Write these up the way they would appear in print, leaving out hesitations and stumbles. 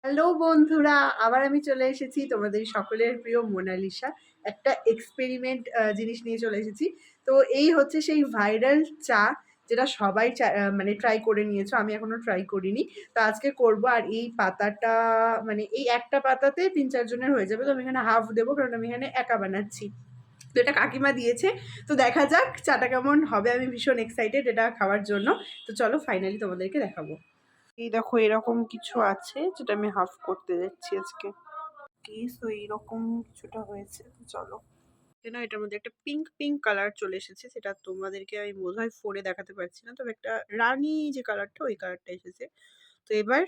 Hello বন্ধুরা, আবার আমি চলে এসেছি তোমাদের সকলের প্রিয় মোনালিসা। একটা এক্সপেরিমেন্ট জিনিস নিয়ে চলে এসেছি। তো এই হচ্ছে সেই ভাইরাল চা, যেটা সবাই মানে ট্রাই করে নিয়েছো, আমি এখনো ট্রাই করিনি। তো আজকে করব। আর এই পাতাটা মানে এই একটা পাতাতে ৩-৪ জনের হয়ে যাবে। তো আমি এখানে হাফ দেবো, কারণ আমি এখানে একা বানাচ্ছি। তো এটা কাকিমা দিয়েছে। তো দেখা যাক চাটা কেমন হবে। আমি ভীষণ এক্সাইটেড এটা খাওয়ার জন্য। তো চলো ফাইনালি তোমাদেরকে দেখাবো। এই দেখো এরকম কিছু আছে, যেটা আমি হাফ করতে যাচ্ছি আজকে। তো এইরকম কিছুটা হয়েছে। তো চলো, না এটার মধ্যে একটা পিঙ্ক পিঙ্ক কালার চলে এসেছে, সেটা তোমাদেরকে আমি বোধহয় ফোনে দেখাতে পারছি না, তবে একটা রানী যে কালারটা, ওই কালারটা এসেছে। তো এবার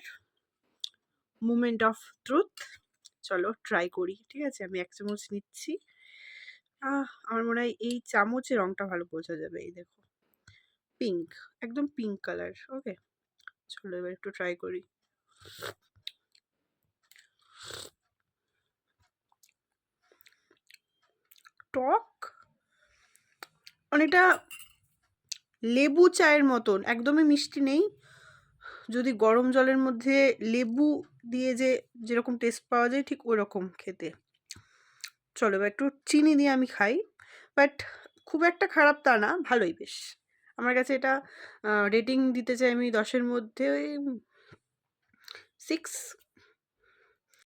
মুমেন্ট অফ ট্রুথ, চলো ট্রাই করি। ঠিক আছে, আমি 1 চামচ নিচ্ছি। আমার মনে হয় এই চামচের রংটা ভালো বোঝা যাবে। এই দেখো, পিঙ্ক, একদম পিঙ্ক কালার। ওকে, চলো এবার একটু ট্রাই করি। টক, অনেকটা লেবু চায়ের মতন, একদমই মিষ্টি নেই। যদি গরম জলের মধ্যে লেবু দিয়ে যেরকম টেস্ট পাওয়া যায়, ঠিক ওরকম খেতে। চলো এবার একটু চিনি দিয়ে আমি খাই। বাট খুব একটা খারাপ তা না, ভালোই বেশ। আমার কাছে এটা রেটিং দিতে চাই আমি 10-এর মধ্যে ওই 6